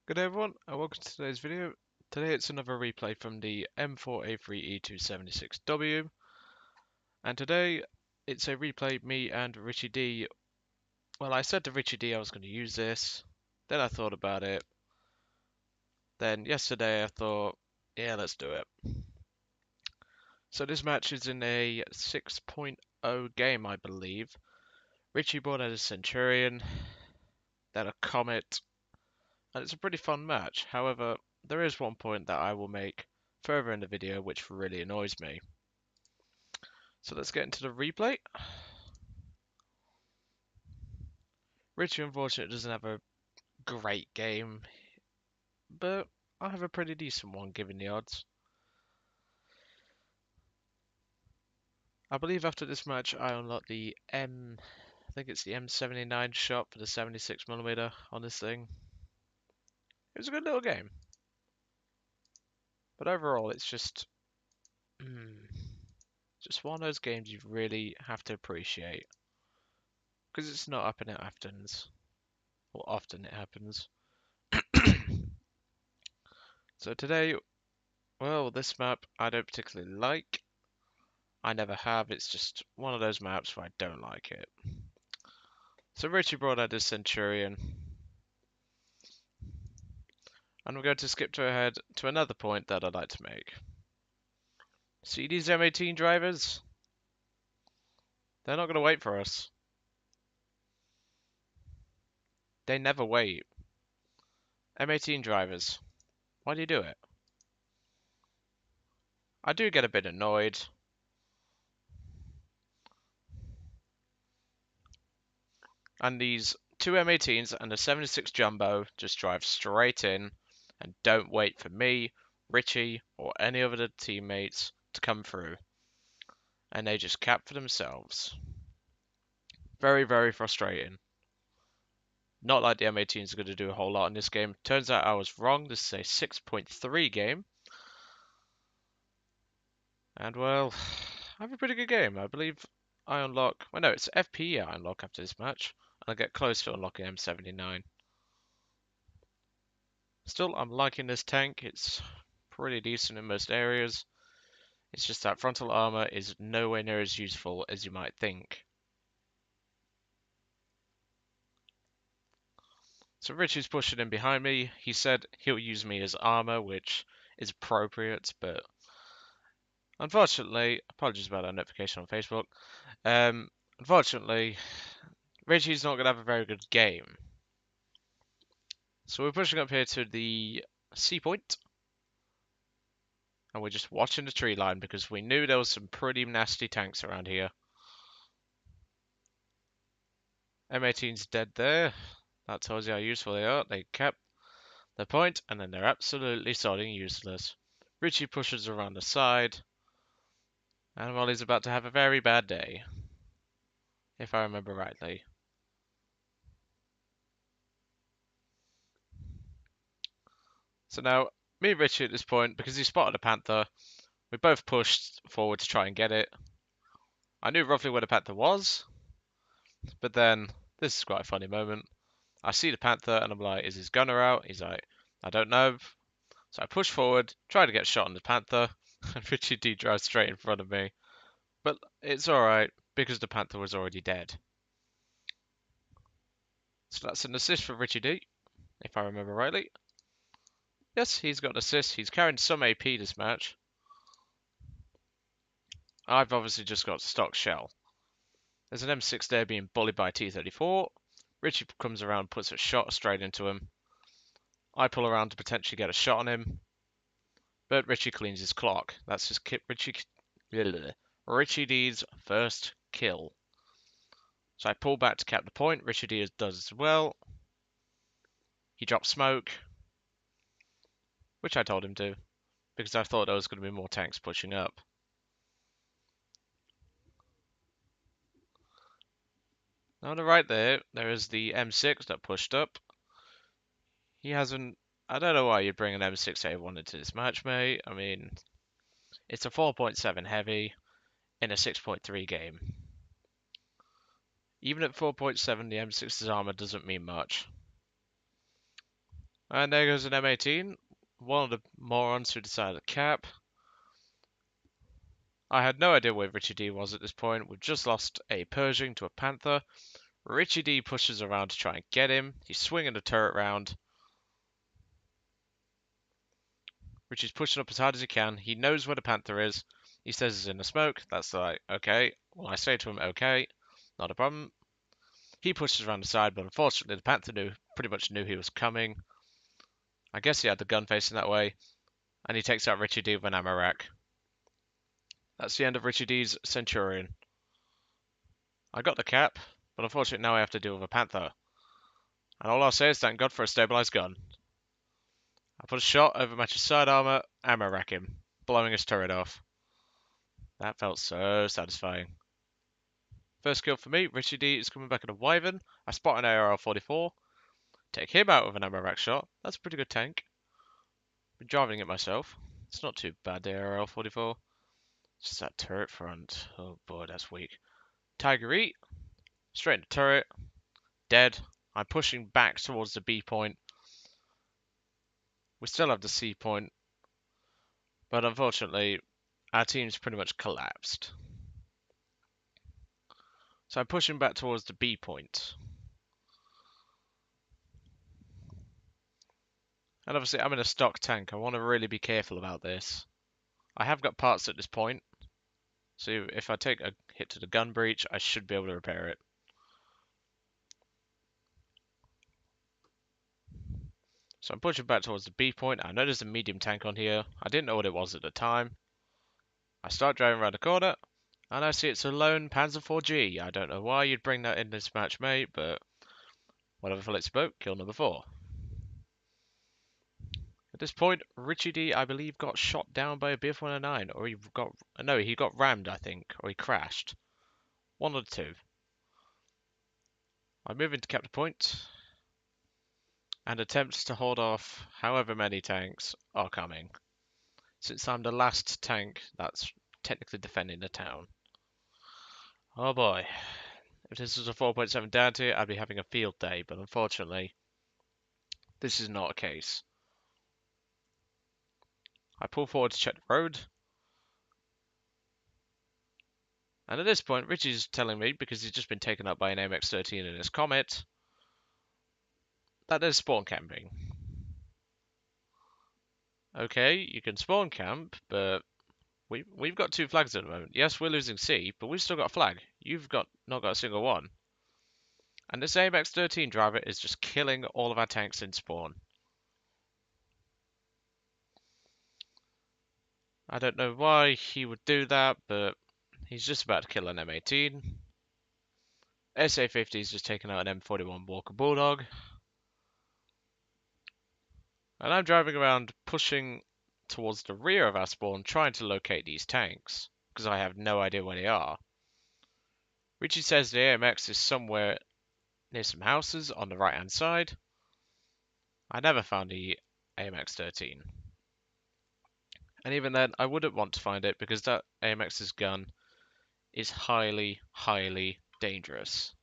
Good day everyone, and welcome to today's video. Today it's another replay from the M4A3E276W, and today it's a replay me and Richie D. Well, I said to Richie D I was going to use this, then I thought about it, then yesterday I thought, yeah, let's do it. So this match is in a 6.0 game, I believe. Richie brought out a Centurion, then a Comet, and it's a pretty fun match. However, there is one point that I will make further in the video which really annoys me. So let's get into the replay. Richie unfortunately doesn't have a great game, but I have a pretty decent one given the odds. I believe after this match I unlocked the I think it's the M79 shot for the 76mm on this thing. It was a good little game. But overall it's just just one of those games you really have to appreciate. Because it's not up and it happens. Or often it happens. So today, well, this map I don't particularly like. I never have, it's just one of those maps where I don't like it. So Richie brought out his Centurion. And we're going to skip ahead to another point that I'd like to make. See these M18 drivers? They're not going to wait for us. They never wait. M18 drivers, why do you do it? I do get a bit annoyed. And these two M18s and a 76 Jumbo just drive straight in and don't wait for me, Richie, or any of the teammates to come through. And they just cap for themselves. Very, very frustrating. Not like the M18s are going to do a whole lot in this game. Turns out I was wrong. This is a 6.3 game. And well, I have a pretty good game. I believe I unlock... Well, no, it's FPE I unlock after this match. And I get close to unlocking M79. Still, I'm liking this tank. It's pretty decent in most areas. It's just that frontal armor is nowhere near as useful as you might think. So Richie's pushing in behind me. He said he'll use me as armor, which is appropriate, but unfortunately, apologies about that notification on Facebook. Unfortunately, Richie's not going to have a very good game. So we're pushing up here to the C point, and we're just watching the tree line because we knew there was some pretty nasty tanks around here. M18's dead there. That tells you how useful they are. They kept their point, and then they're absolutely sodding useless. Richie pushes around the side, and well, he's about to have a very bad day, if I remember rightly. So now, me and Richie at this point, because he spotted a panther, we both pushed forward to try and get it. I knew roughly where the panther was, but then, this is quite a funny moment. I see the panther, and I'm like, is his gunner out? He's like, I don't know. So I push forward, try to get a shot on the panther, and Richie D drives straight in front of me. But it's alright, because the panther was already dead. So that's an assist for Richie D, if I remember rightly. Yes, he's got an assist. He's carrying some AP this match. I've obviously just got stock shell. There's an M6 there being bullied by a T-34. Richie comes around and puts a shot straight into him. I pull around to potentially get a shot on him. But Richie cleans his clock. That's just Richie D's first kill. So I pull back to cap the point. Richie D does as well. He drops smoke, which I told him to, because I thought there was going to be more tanks pushing up. Now on the right there is the M6 that pushed up. He hasn't... I don't know why you'd bring an M6A1 into this match, mate. I mean, it's a 4.7 heavy in a 6.3 game. Even at 4.7, the M6's armor doesn't mean much. And there goes an M18. One of the morons who decided to cap. I had no idea where Richie D was at this point. We've just lost a Pershing to a Panther. Richie D pushes around to try and get him. He's swinging the turret round. Richie's pushing up as hard as he can. He knows where the Panther is. He says he's in the smoke. That's like, okay. Well, I say to him, okay, not a problem. He pushes around the side, but unfortunately the Panther pretty much knew he was coming. I guess he had the gun facing that way. And he takes out Richie D with an ammo rack. That's the end of Richie D's Centurion. I got the cap, but unfortunately now I have to deal with a Panther. And all I'll say is thank God for a stabilized gun. I put a shot over Match's side armor, ammo rack him, blowing his turret off. That felt so satisfying. First kill for me, Richie D is coming back at a Wyvern. I spot an ARL-44. Take him out with an ammo rack shot. That's a pretty good tank. Been driving it myself. It's not too bad, the ARL-44. It's just that turret front. Oh boy, that's weak. Tiger Eat. Straight into turret. Dead. I'm pushing back towards the B point. We still have the C point. But unfortunately, our team's pretty much collapsed. So I'm pushing back towards the B point. And obviously I'm in a stock tank. I want to really be careful about this. I have got parts at this point. So if I take a hit to the gun breech, I should be able to repair it. So I'm pushing back towards the B point. I know there's a medium tank on here. I didn't know what it was at the time. I start driving around the corner, and I see it's a lone Panzer IV-G. I don't know why you'd bring that in this match, mate, but whatever floats your boat, kill number 4. At this point, Richie D, I believe, got shot down by a Bf 109, or he got rammed, I think, or he crashed. One of the two. I move into capture point, and attempts to hold off however many tanks are coming, since I'm the last tank that's technically defending the town. Oh boy. If this was a 4.7 down tier, I'd be having a field day, but unfortunately, this is not a case. I pull forward to check the road. And at this point, Richie's telling me, because he's just been taken up by an AMX-13 in his Comet, that there's spawn camping. Okay, you can spawn camp, but we've got 2 flags at the moment. Yes, we're losing C, but we've still got a flag. You've not got a single one. And this AMX-13 driver is just killing all of our tanks in spawn. I don't know why he would do that, but he's just about to kill an M18. SA-50 is just taking out an M41 Walker Bulldog. And I'm driving around pushing towards the rear of our spawn, trying to locate these tanks, because I have no idea where they are. Richie says the AMX is somewhere near some houses on the right-hand side. I never found the AMX-13. And even then, I wouldn't want to find it because that AMX's gun is highly, highly dangerous.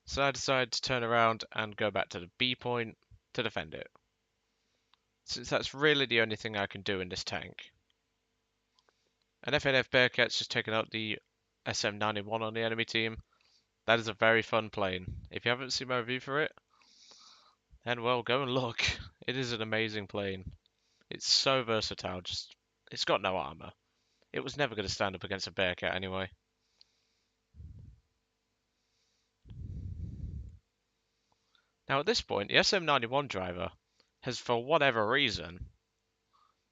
So I decided to turn around and go back to the B point to defend it, since that's really the only thing I can do in this tank. An FNF Bearcat's just taken out the SM91 on the enemy team. That is a very fun plane. If you haven't seen my review for it, then well, go and look. It is an amazing plane. It's so versatile, it's got no armor. It was never going to stand up against a Bearcat anyway. Now at this point, the SM91 driver has, for whatever reason,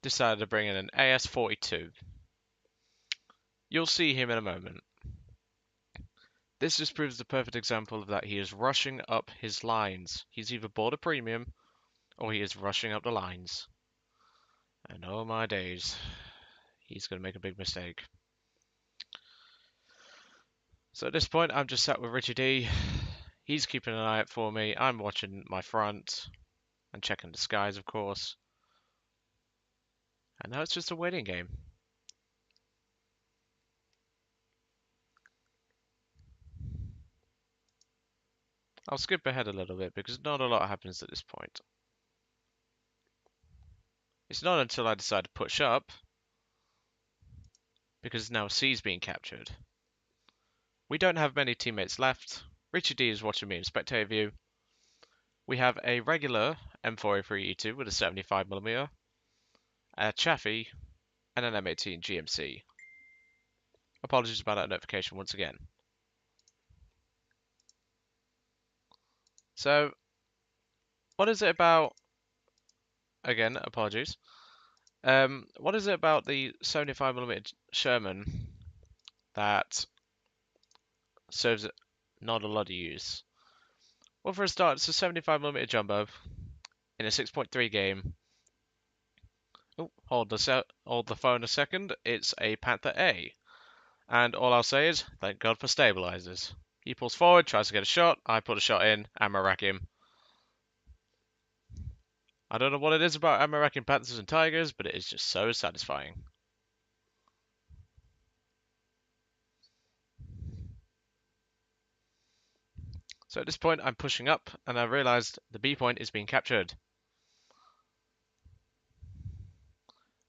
decided to bring in an AS-42. You'll see him in a moment. This just proves the perfect example of that he is rushing up his lines. He's either bought a premium, or he is rushing up the lines. And oh my days, he's going to make a big mistake. So at this point, I'm just sat with Richie D. He's keeping an eye out for me. I'm watching my front and checking the skies, of course. And now it's just a waiting game. I'll skip ahead a little bit because not a lot happens at this point. It's not until I decide to push up, because now C's being captured. We don't have many teammates left. Richard D is watching me in spectator view. We have a regular M4A3E2 with a 75mm, a Chaffee, and an M18 GMC. Apologies about that notification once again. So, what is it about? Again, apologies. What is it about the 75mm Sherman that serves not a lot of use? Well, for a start, it's a 75mm jumbo in a 6.3 game. Oh, hold the phone a second. It's a Panther A. And all I'll say is, thank God for stabilizers. He pulls forward, tries to get a shot. I put a shot in, ammo rack him. I don't know what it is about ammo racking Panthers and Tigers, but it is just so satisfying. So at this point, I'm pushing up, and I realized the B point is being captured.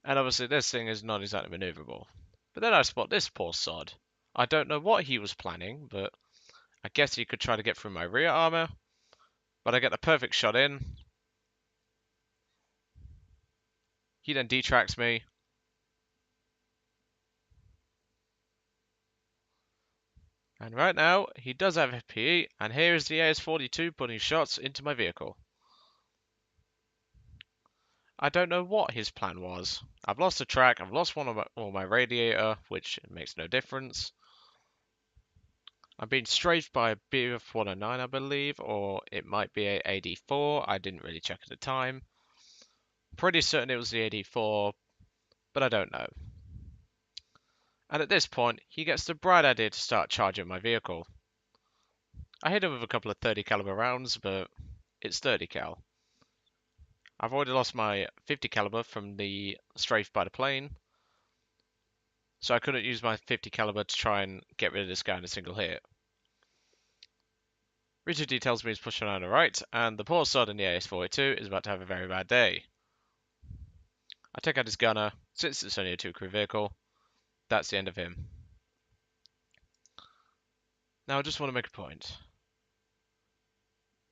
And obviously this thing is not exactly maneuverable. But then I spot this poor sod. I don't know what he was planning, but I guess he could try to get through my rear armor. But I get the perfect shot in. He then detracts me. And right now, he does have FPE, and here is the AS-42 putting shots into my vehicle. I don't know what his plan was. I've lost the track, I've lost my radiator, which makes no difference. I'm being strafed by a BF-109, I believe, or it might be a AD4. I didn't really check at the time. Pretty certain it was the AD4, but I don't know. And at this point, he gets the bright idea to start charging my vehicle. I hit him with a couple of 30 caliber rounds, but it's 30 cal. I've already lost my 50 caliber from the strafe by the plane, so I couldn't use my 50 caliber to try and get rid of this guy in a single hit. Richard D tells me he's pushing on the right, and the poor sod in the AS-42 is about to have a very bad day. I take out his gunner. Since it's only a 2-crew vehicle, that's the end of him. Now I just want to make a point.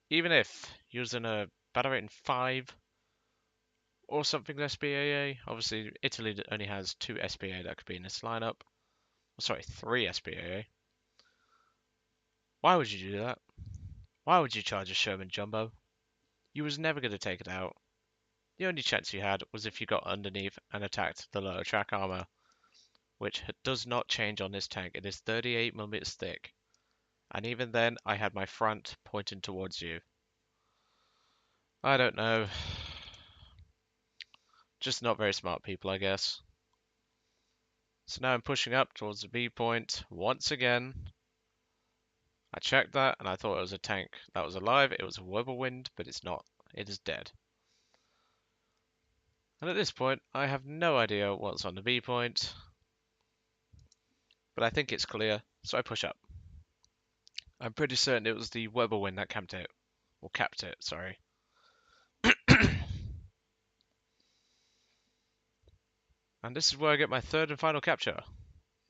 Even if using a battle rating 5 or something SPAA, obviously Italy only has 2 SPA that could be in this lineup. Sorry, 3 SPAA. Why would you do that? Why would you charge a Sherman Jumbo? You was never going to take it out. The only chance you had was if you got underneath and attacked the lower track armor, which does not change on this tank. It is 38mm thick. And even then, I had my front pointing towards you. I don't know. Just not very smart people, I guess. So now I'm pushing up towards the B point once again. I checked that and I thought it was a tank that was alive. It was a Whirlwind, but it's not. It is dead. And at this point, I have no idea what's on the B point. But I think it's clear, so I push up. I'm pretty certain it was the Whirlwind that camped it. Or capped it, sorry. And this is where I get my third and final capture.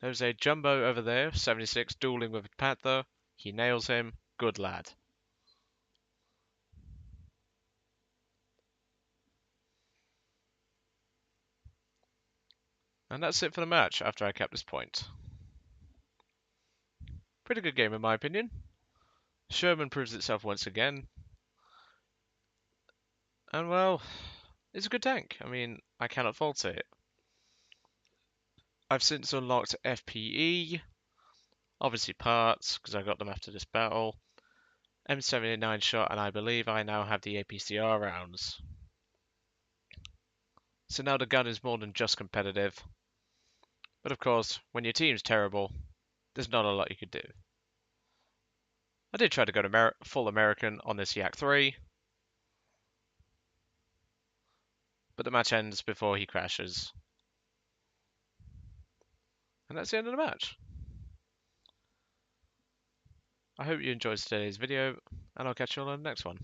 There's a Jumbo over there, 76, dueling with a Panther. He nails him. Good lad. And that's it for the match after I capped this point. Pretty good game in my opinion. Sherman proves itself once again. And well, it's a good tank. I mean, I cannot fault it. I've since unlocked FPE, obviously parts, because I got them after this battle. M79 shot, and I believe I now have the APCR rounds. So now the gun is more than just competitive. But of course, when your team's terrible, there's not a lot you could do. I did try to go to full American on this Yak 3, but the match ends before he crashes. And that's the end of the match. I hope you enjoyed today's video, and I'll catch you all on the next one.